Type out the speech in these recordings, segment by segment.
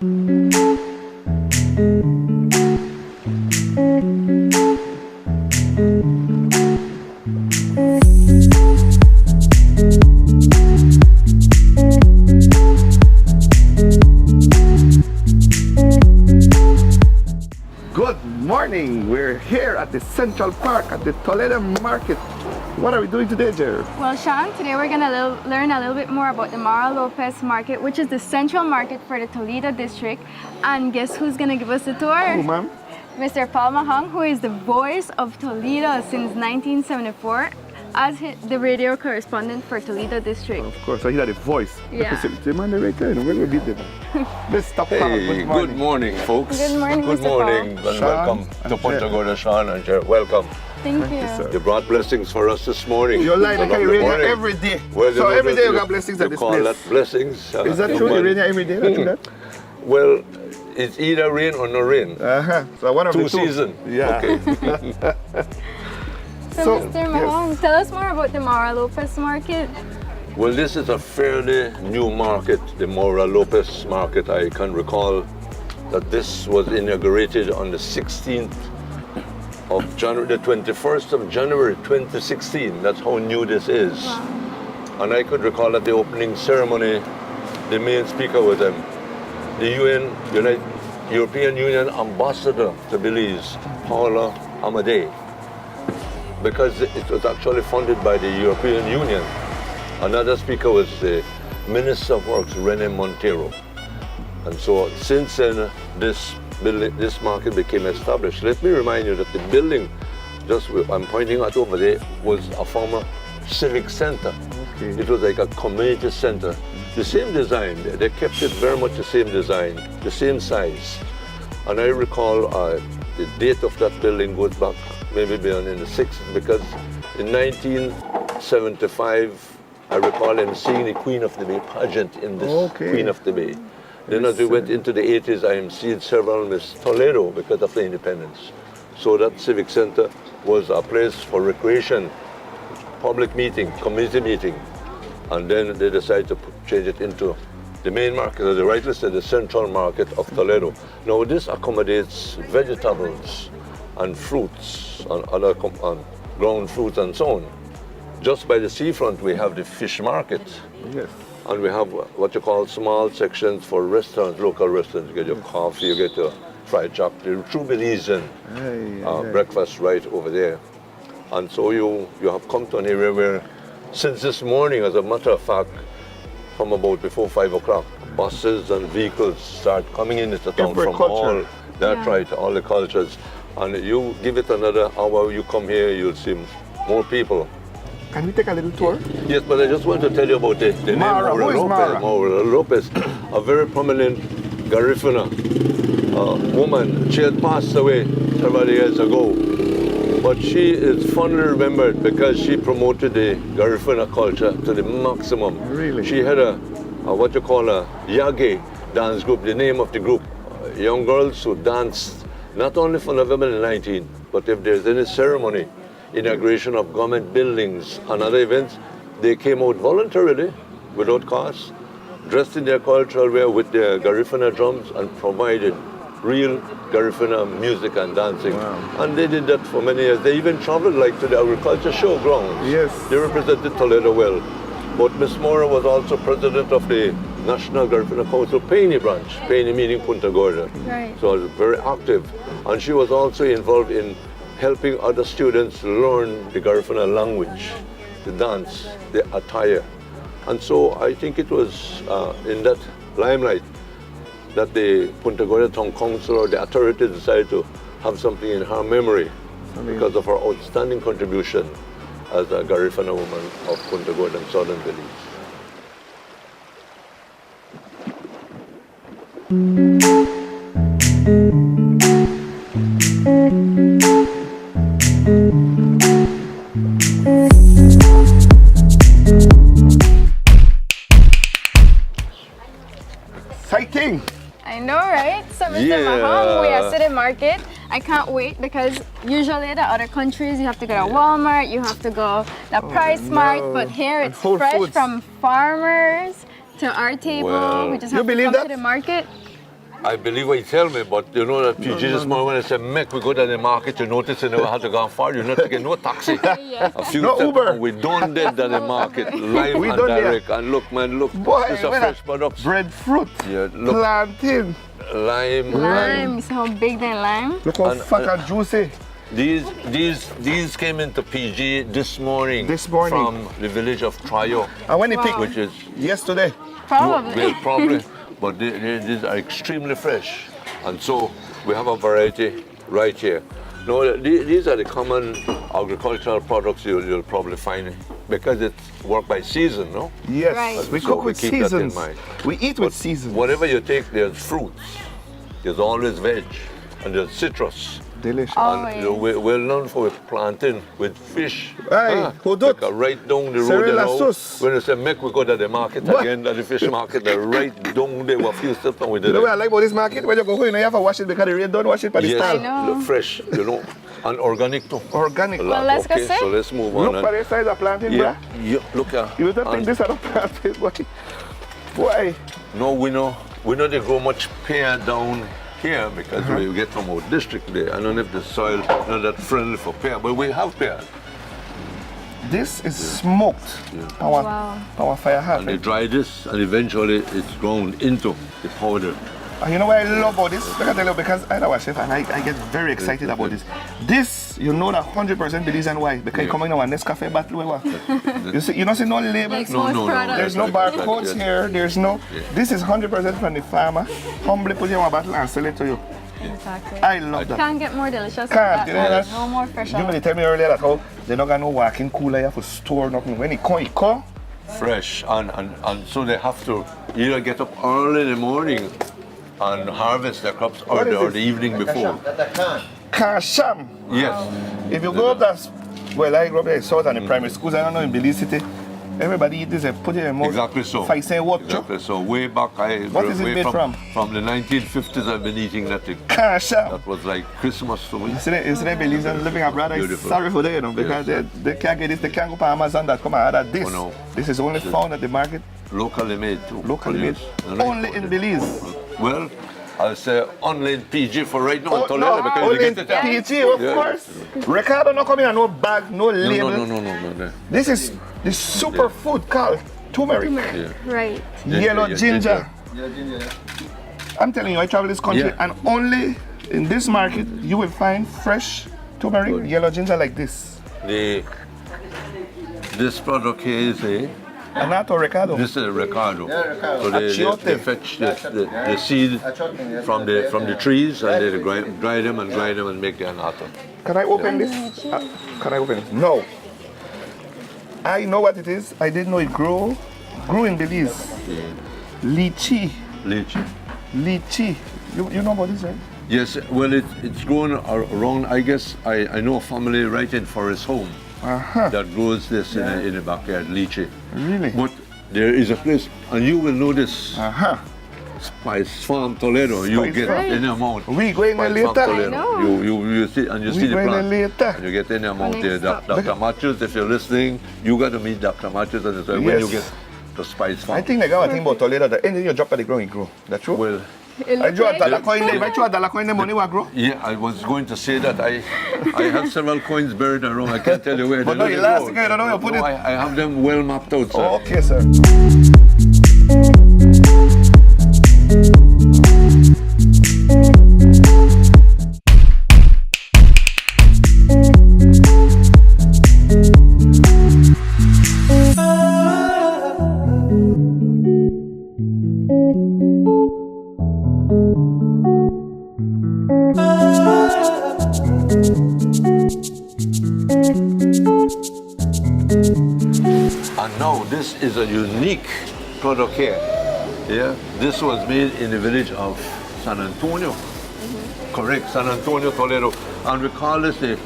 Good morning. We're here at the Central Park at the Toledo Market. What are we doing today, Jerry? Well, Sean, today we're going to learn a little bit more about the Mara Lopez Market, which is the central market for the Toledo district. And guess who's going to give us a tour? Who, ma'am? Mr. Paul Mahong, who is the voice of Toledo since 1974 as the radio correspondent for Toledo district. Of course, I hear the voice. Yeah. The man right there, where will be there? Mr. Paul, Hey, good morning, folks. Good morning, Good Mr. Paul. morning, and Sean welcome and to Punta Gorda, Sean and Jer. Welcome. Thank you, you. sir. You brought blessings for us this morning. You're lying, I Lovely can rain morning. every day. Well, So you every day you know, got blessings you at this call place. that blessings? Is that true? well, You rain every day? Not true that? Well, it's either rain or no rain. So one of Two the two. season. Yeah. Okay. So, Mr. Mahong, tell us more about the Mara Lopez Market. Well, this is a fairly new market, the Mora Lopez Market. I can recall that this was inaugurated on the 16th of January, the 21st of January 2016. That's how new this is. Wow. And I could recall at the opening ceremony, the main speaker was the European Union Ambassador to Belize, Paula Amadei, because it was actually funded by the European Union. Another speaker was the Minister of Works, Rene Montero. And so since then, this market became established. Let me remind you that the building, I'm pointing out over there, was a former civic center. Okay. It was like a community center. The same design, they kept it very much the same design, the same size. And I recall the date of that building goes back maybe beyond in the 60s, because in 1975, I recall him seeing the Queen of the Bay pageant in this Okay. Queen of the Bay. Then as we went into the 80s, I am seeing several Miss Toledo because of the independence. So that civic center was a place for recreation, public meeting, community meeting. And then they decided to change it into the main market, as they rightly said, the central market of Toledo. Now this accommodates vegetables and fruits and other ground fruits and so on. Just by the seafront, we have the fish market. Yes. And we have what you call small sections for restaurants, local restaurants. You get your coffee, you get your fried chocolate, true Belizean breakfast right over there. And so you have come to an area where, since this morning, as a matter of fact, from about before 5 o'clock, buses and vehicles start coming into town Every from culture. all, that's Yeah. right, all the cultures. And you give it another hour, you come here, you'll see more people. Can we take a little tour? Yes, but I just want to tell you about the name Mara. Mora Who is Lopez. Mara? Mora Lopez, a very prominent Garifuna woman. She had passed away several years ago, but she is fondly remembered because she promoted the Garifuna culture to the maximum. Really? She had a what you call a Yage dance group, the name of the group. Young girls who danced not only for November the 19th, but if there's any ceremony, inauguration of government buildings and other events, they came out voluntarily, without cost, dressed in their cultural wear with their Garifuna drums and provided real Garifuna music and dancing. Wow. And they did that for many years. They even traveled like to the agriculture showgrounds. Yes. They represented Toledo well. But Miss Mora was also president of the National Garifuna Council Peine branch, Peine meaning Punta Gorda. Right. So I was very active. And she was also involved in helping other students learn the Garifuna language, the dance, the attire. And so I think it was in that limelight that the Punta Gorda Town Council or the authorities decided to have something in her memory because of her outstanding contribution as a Garifuna woman of Punta Gorda and Southern Belize. Exciting! I know, right? So, Mr. Yeah. Mahong, we are City Market. I can't wait because usually the other countries you have to go to Walmart, you have to go the Price Mart, no. but here And it's Whole fresh Foods. from farmers to our table. Well, we just You have to believe come that? to the market. I believe what you tell me, but you know that PG this morning when I said, Mick, we go to the market, you notice you never had to go far, you not taking no taxi. Yes. A few No steps Uber. and we done did at the market, live We and done there. direct. And look, man, look, Boy, this are wait fresh a- products. Breadfruit, Yeah, look, plantain. lime. Lime. You see how big the lime? Look how And- fat and juicy. These came into PG this morning. This morning. From the village of Trio, And when they Wow. pick, which is yesterday. Probably. well, probably, but these are extremely fresh, and so we have a variety right here. No, these are the common agricultural products you'll probably find because it's work by season, no? Yes, Right. we So cook we with keep that in seasons. mind. We eat with seasons. Whatever you take, there's fruits, there's always veg, and there's citrus. Delicious. Oh, And you know, yes. we're known for planting with fish. Aye, Hudut. Like right down the road. Cyril You know, Lassus. when you say make we go to the market What? again, at the fish market, they're right down there. A few steps and we did You know what I it. like about this market? When you go home, you have to wash it because the rain don't wash it by the Yes, style. I know. look fresh, you know, and organic too. Organic. Well, let's go okay, see. so let's move Look on. for the size of plantain, Yeah, bruh. yeah, look here. You don't think And this are the plantain, boy. Boy. No, we know they grow much pear down here because we get from our district there. I don't know if the soil not that friendly for pear, but we have pear. This is smoked. Yeah. Our, Wow. our fire hat. And they dry this, and eventually it's ground into the powder. And you know what I love about this? Look at that, because I'm a chef and I get very excited about this. This, you know that 100% the reason why. Because you come in our Nescafe bottle, you see, you don't see no labels. Like No, most no, no, products. There's no Exactly, barcodes yes. here. There's no. Yeah. This is 100% from the farmer. Humbly put it in a bottle and sell it to you. Exactly. I love that. Can't get more delicious. Can't, than you know that. that? No more fresh. You really tell me earlier that how they not got no walking cooler here for store nothing. When it come, Fresh, and so they have to either get up early in the morning and harvest their crops or What is or this? the evening before. Kasham. Yes. If you go up that, well, I grew up there in South and in primary schools, I don't know, in Belize City, everybody eat this and put it in more. Exactly so. 5 cent what? Exactly so. Way back, What is it way made from? From the 1950s, I've been eating that thing. Kasham. That was like Christmas to me. You see that Belizeans living abroad, I'm Beautiful. sorry for that, you know, because Yes. they can't get this, they can't go to Amazon.com and order this. Oh, no. This is only found at the market, Locally made too. locally made, Yes. And I only in Belize. Well, I'll say only in PG for right now Oh, in Toledo no, because you only in get it there. PG, of Yeah. course. Ricardo not coming and no bag, no No, label. no. This is the superfood called turmeric. Yeah. Right. Yellow Yeah, ginger. ginger. I'm telling you, I travel this country Yeah. and only in this market you will find fresh turmeric, yellow ginger like this. This product here is Anato Ricardo. this is a Ricardo. So Achiote. they fetch the seed from the trees and they dry them and make the anato. Can I open this? Can I open it? No. I know what it is. I didn't know it grew in Belize. Lychee. Lychee. Lychee. You know about this, right? Yes, well, it's grown around, I guess, I know a family right in Forest Home that grows this in the backyard, lychee. Really? But there is a place, and you will know this, Spice Farm Toledo, you Spice get Farm. any amount. We going there Spice Farm later. Toledo. I know. You see, and you We see the going there plant. later. And you get any amount Next there. stop. Dr. Matthews, if you're listening, you got to meet Dr. Matthews and say, when Yes. you get to Spice Farm. I think they got a thing about Toledo that anything you drop at the ground, it grow. That's true? Well, It I looks draw a like dollar coin there. If I draw a dollar coin, the money will grow. yeah, I was going to say that I have several coins buried around. I can't tell you where. But they no, know you they last grow. thing, I don't know where you put No, it. I have them well mapped out, sir. Oh, okay, sir. And now this is a unique product here. Yeah, this was made in the village of San Antonio. Correct, San Antonio, Toledo. And we call this the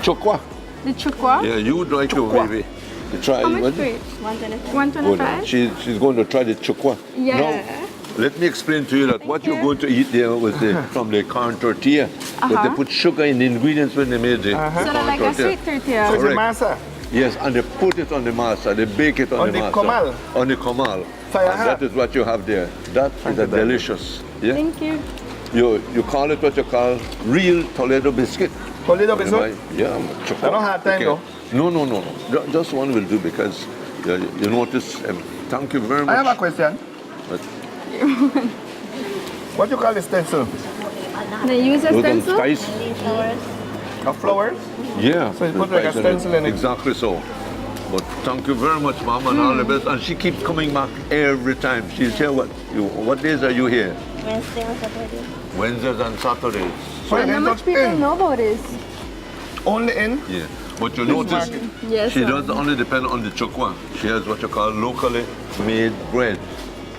chukwa. The chukwa. Yeah, you would like to Chukwa. maybe to try How much what? for it? 125. 125. She's going to try the chukwa. Yeah. Now, let me explain to you that what you're going to eat there was from the corn tortilla. But they put sugar in the ingredients when they made the So corn they're like a tortilla. sweet tortilla. So it's a Correct. masa. Yes, and they put it on the masa, they bake it on, On the masa. comal. On the comal. Fire And hat. that is what you have there. That is a delicious. Yeah. Thank you. You call it what you call real Toledo biscuit. Toledo biscuit? Yeah. I don't have time though. No. Just one will do because you notice. Thank you very much. I have a question. But What do you call the stencil? They use a those are stencil? spice. Of flowers? Yeah. So you the put like a spice stencil in it. Exactly so. But thank you very much, Mom, and all the best. And she keeps coming back every time. She's here. What days are you here? Wednesday and Saturday. Wednesdays and Saturdays. So you And how can much touch people in. know about this? Only in? Yeah. But you notice Yes, she sir. doesn't only depend on the chokwa. She has what you call locally made bread.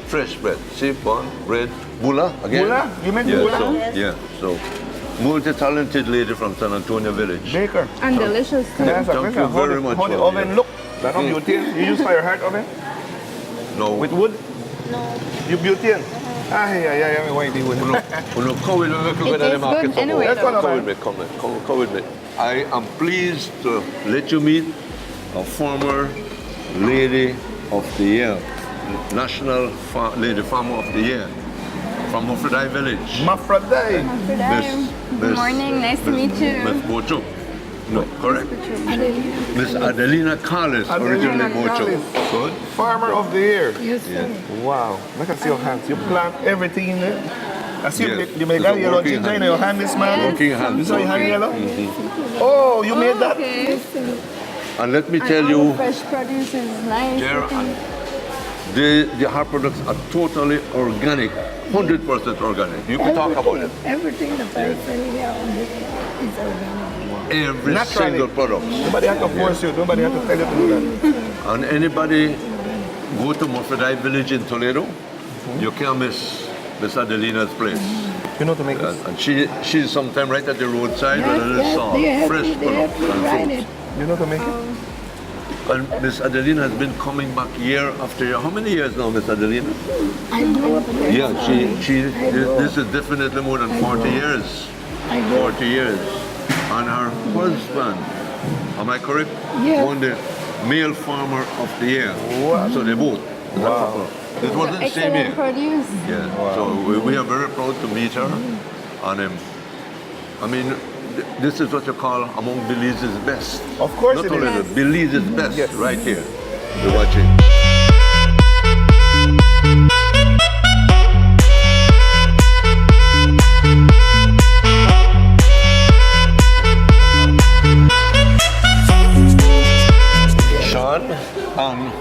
Fresh bread. See, bun, bread, bula again. Bula? You meant yeah, bula? So, Yes. yeah, so multi-talented lady from San Antonio Village. Baker. And delicious too. That's a Thank question. you How very the, much how the for- oven yeah. look? That's not butane. You use fire heart oven? No, With wood? No. You butane? Yeah, why do wood? Come with me, look It at the tastes market. good anyway, Let's go now, Come man. with me, come with me. I am pleased to let you meet a former lady of the year, National Lady Farmer of the Year from Mufradai Village. Mafradai. Good morning, nice to meet you. Miss Bocho. No, correct. Miss Adelina Carles, originally Adelina Bocho. Carles. Good. Farmer of the year. Yes, sir. Wow. Look at your hands. You plant everything in there. I see Yes. you make It's a that yellow working ginger in hand. your hand, this man. Working hand. You saw your hand yellow? Oh, you made that? Okay. And let me And tell all you, the fresh produce is nice. There looking. the her products are totally organic, 100% organic. You can talk about it. Everything the price here on this is organic. Every Naturally. single product. Nobody had to force you. Nobody had to tell you to do that. And anybody go to Mufradai Village in Toledo, you can't miss Miss Adelina's place. You know to make this? And she's sometime right at the roadside with a little salt, they have fresh to, they have product to write and it. fruit. You know to make it? And Miss Adelina has been coming back year after year. How many years now, Miss Adelina? I know. Yeah, this is definitely more than 40 years. I know. 40 years. And her husband, am I correct? Yes. Won the male farmer of the year. Wow. So they both. Wow. It wasn't the same Excellent year. produce. Yeah. So we are very proud to meet her. And I mean, this is what you call among Belize's best. Of course Not it only is. the Belize's best, Yes. right here. You're watching. Sean and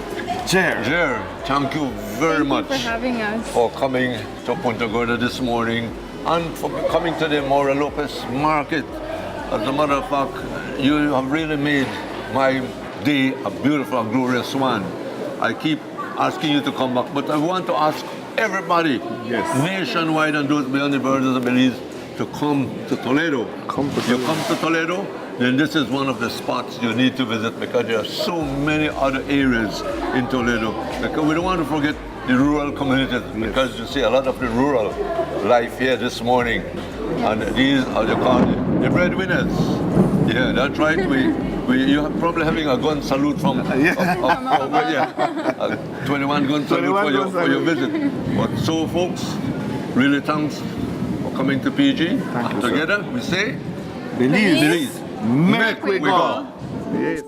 Jer, thank you very Thank much you for having us. for coming to Punta Gorda this morning and for coming to the Mora Lopez market. As a matter of fact, you have really made my day a beautiful and glorious one. I keep asking you to come back, but I want to ask everybody, nationwide and those beyond the borders of Belize, to come to Toledo. You come to Toledo, then this is one of the spots you need to visit because there are so many other areas in Toledo. Because we don't want to forget the rural communities because you see a lot of the rural life here this morning. And these are the breadwinners. Yeah, that's right. You're probably having a gun salute from 21 gun salute for your visit. But so folks, really thanks for coming to PG. And together we say, Belize. Make we go. Yes.